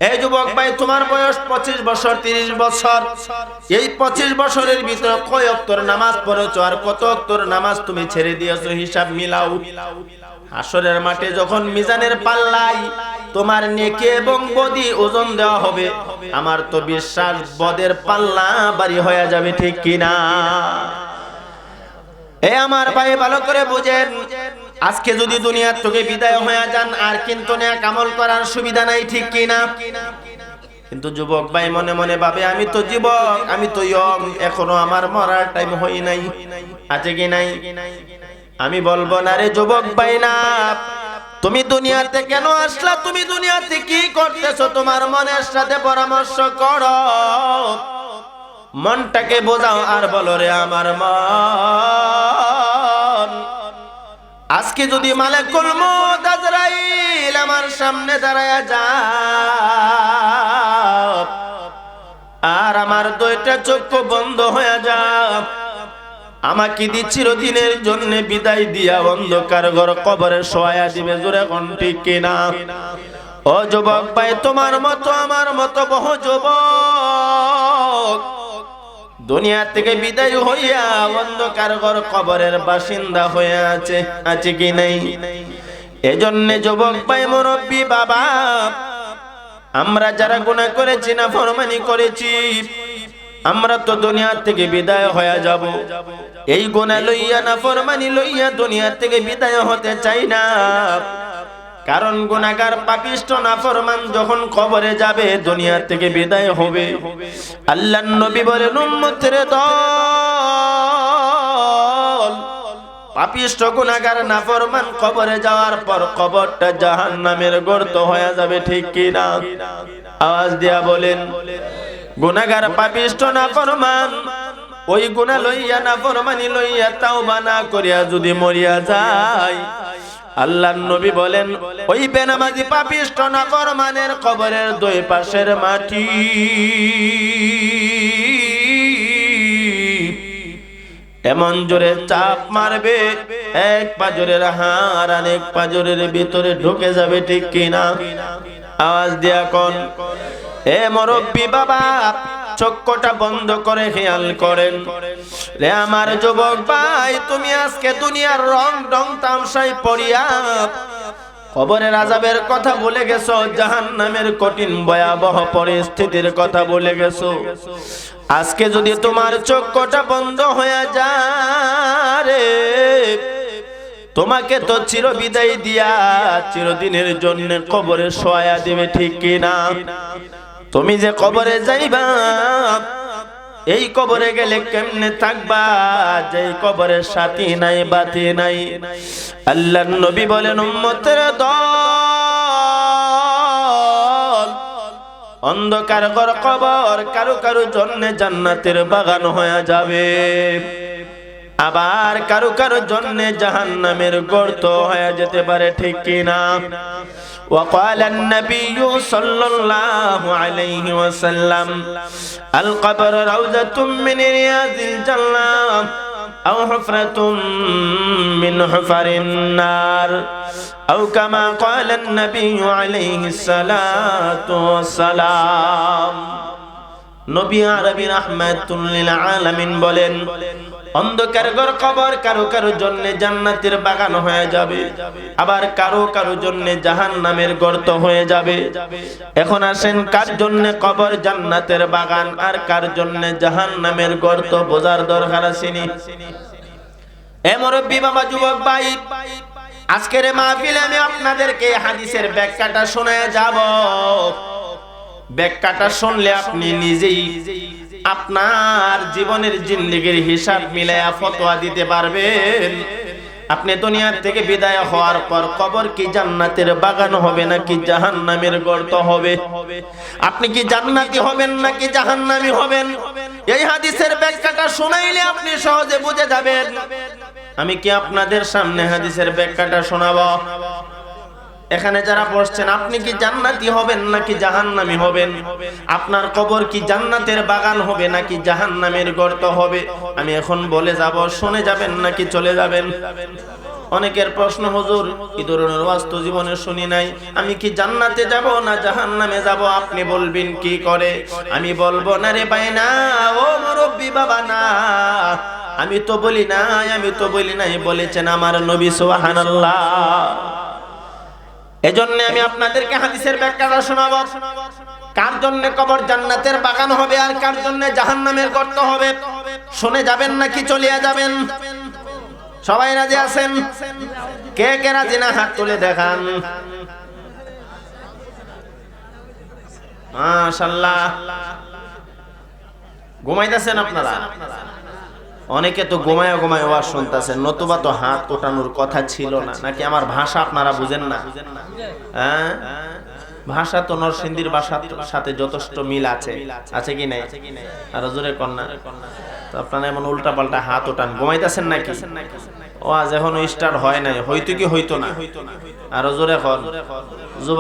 এই যুবক ভাই, তোমার বয়স 25 বছর 30 বছর। এই 25 বছরের ভিতরে কয় ওয়াক্তের নামাজ পড়েছো আর কত ওয়াক্তের নামাজ তুমি ছেড়ে দিয়েছো? হিসাব মিলাও। হাসরের মাঠে যখন মিজানের পাল্লায় তোমার নেকি এবং বদি ওজন দেওয়া হবে, আমার তো বিশ্বাস বদের পাল্লা ভারী হয়ে যাবে, ঠিক কিনা? এ আমার ভাই, ভালো করে বুঝেন, আজকে যদি দুনিয়ার থেকে বিদায় হয়ে যান আর কিন্তু নেক আমল করার সুবিধা নাই, ঠিক কিনা? কিন্তু যুবক ভাই মনে মনে ভাবে, আমি তো যুবক, আমি তো ইয়ং, এখনো আমার মরার টাইম হই নাই। আছে কি নাই? আমি বলবো না রে যুবক ভাই, না, তুমি দুনিয়াতে কেন আসলা, তুমি দুনিয়াতে কি করতেছো, তোমার মনের সাথে পরামর্শ করো, মনটাকে বোঝাও আর বলো, রে আমার মন, আজকে যদি মালাকুল মউত আজরাইল আমার সামনে দাঁড়ায়া যায় আর আমার দুইটা চক্ষু বন্ধ হয়ে যায়, আমাকে দি চিরদিনের জন্য বিদায় দিয়া অন্ধকার ঘর কবরে শোয়া দিবে, জোরে কোন ঠিক কিনা? ও যুবক ভাই, তোমার মতো আমার মতো বহু যুবক দুনিয়া থেকে বিদায় হইয়া অন্ধকার ঘর কবরের বাসিন্দা হয়ে আছে। আছে কি নাই? এজন্য যুবক ভাই, মুরব্বী বাবা, আমরা যারা গুনাহ করেছি, নাফরমানি করেছি, আমরা তো দুনিয়া থেকে বিদায় হয়ে যাব। এই গুনাহ লইয়া, নাফরমানি লইয়া দুনিয়া থেকে বিদায় হতে চাই না, কারণ গুনাহগার পাপিষ্ঠ নাফরমান যখন কবরে যাবে দুনিয়া থেকে বিদায় হবে। আল্লাহর নবী বলেন, উম্মতের দল, পাপিষ্ঠ গুনাহগার নাফরমান কবরে যাওয়ার পর কবরটা জাহান্নামের গর্ত হয়ে যাবে, ঠিক কিনা? আওয়াজ দিয়া বলেন। গুনাহগার পাপিষ্ঠ নাফরমান ওই গুনাহ লইয়া, নাফরমানি লইয়া তাওবা না করিয়া যদি মরিয়া যায়, আল্লাহর নবী বলেন, ওই বেনামাজি পাপিষ্ঠ নাফরমানের কবরের দুই পাশের মাটি এমন জোরে চাপ মারবে, এক পাজরের হাড় আরেক পাজরের ভিতরে ঢুকে যাবে, ঠিক কিনা? আওয়াজ দিয়া কোন? এ মুরব্বী বাবা, চক্ষুটা বন্ধ করে খেয়াল করেন। রে আমার যুবক ভাই, তুমি আজকে দুনিয়ার রং ঢং তামসায় পড়িয়া কবরের আযাবের কথা ভুলে গেছো, জাহান্নামের কঠিন ভয়াবহ পরিস্থিতির কথা ভুলে গেছো। আজকে যদি তোমার চক্ষুটা বন্ধ হয়ে যায় রে, তোমাকে তো চিরবিদায় দিয়া চিরদিনের জন্য কবরে শোয়া দিবে, ঠিক কিনা? তুমি যে কবরে যাইবা, এই কবরে গেলে কেমনে থাকবা, যে কবরের সাথী নাই বাতি নাই। আল্লাহর নবী বলেন, উম্মতের দল, অন্ধকার ঘর কবর কারো কারো জন্য জান্নাতের বাগান হয়ে যাবে, আবার কারো কারো জন্য জাহান্নামের গর্ত হয়ে যেতে পারে, ঠিক কিনা? وقال النبي صلى الله عليه وسلم القبر روضة من رياض الجنة أو حفرة من حفر النار أو كما قال النبي عليه الصلاة والسلام। নবী আরবী রাহমাতুল লিল আলামিন বলেন, অন্ধকার ঘর কবর কারো কারো জন্য জান্নাতের বাগান হয়ে যাবে, আবার কারো কারো জন্য জাহান্নামের গর্ত হয়ে যাবে। এখন আসেন, কার জন্য কবর জান্নাতের বাগান আর কার জন্য জাহান্নামের গর্ত বোঝার দরকার আছে নি? এ মুরব্বী বাবা, যুবক ভাই, আজকের মাহফিলে আমি আপনাদেরকে হাদিসের ব্যাখ্যাটা শোনায় যাব। ব্যাখ্যাটা শুনলে আপনি নিজেই আপনার জীবনের জিন্দেগির হিসাব মিলায়া ফতোয়া দিতে পারবেন। আপনি দুনিয়ার থেকে বিদায় হওয়ার পর কবর কি জান্নাতের বাগান হবে নাকি জাহান্নামের গর্ত হবে? আপনি কি জান্নাতি হবেন নাকি জাহান্নামী হবেন? এই হাদিসের ব্যাখ্যাটা শুনাইলে আপনি সহজে বুঝে যাবেন। আমি কি আপনাদের সামনে হাদিসের ব্যাখ্যাটা শোনাবো? এখানে যারা বসছেন, আপনি কি জান্নাতি হবেন নাকি জাহান্নামী হবেন? আপনার কবর কি জান্নাতের বাগান হবে নাকি জাহান্নামের গর্ত হবে? আমি এখন বলে যাব, শুনে যাবেন নাকি চলে যাবেন? অনেকের প্রশ্ন, হুজুর এই ধরনের ওয়াজ তো জীবনে শুনি নাই, আমি কি জান্নাতে যাব না জাহান্নামে যাব, আপনি বলবেন কি করে? আমি বলবো না রে ভাই না, ও মুরব্বি বাবা না, আমি তো বলি নাই, বলেছেন আমার নবী সুবহানাল্লাহ। এজন্য আমি আপনাদেরকে হাদিসের ব্যাখ্যাটা শোনাবো। কার জন্য কবর জান্নাতের বাগান হবে আর কার জন্য জাহান্নামের গর্ত হবে? শুনে যাবেন নাকি চলিয়া যাবেন? সবাই রাজি আছেন? কে কে রাজি না হাত তুলে দেখান। মাশাআল্লাহ। ঘুমাইতেছেন আপনারা? অনেকে তো ঘুমায় ওয়াজ শুনতেছেন, নতুবা তো হাত ওঠানোর কথা ছিল না। নাকি আমার ভাষা আপনারা বুঝেন না? হ্যাঁ, ভাষা তো নরসিংদীর ভাষার সাথে যথেষ্ট মিল আছে, আছে কি নাই? আর জোরে কন্যা তো আপনারা এমন উল্টা পাল্টা হাত ওঠান, ঘুমাইতেছেন নাকি? ওয়াজ এখনো স্টার্ট হয় নাই, হয়তো কি হইতো না। আর জোরে কর।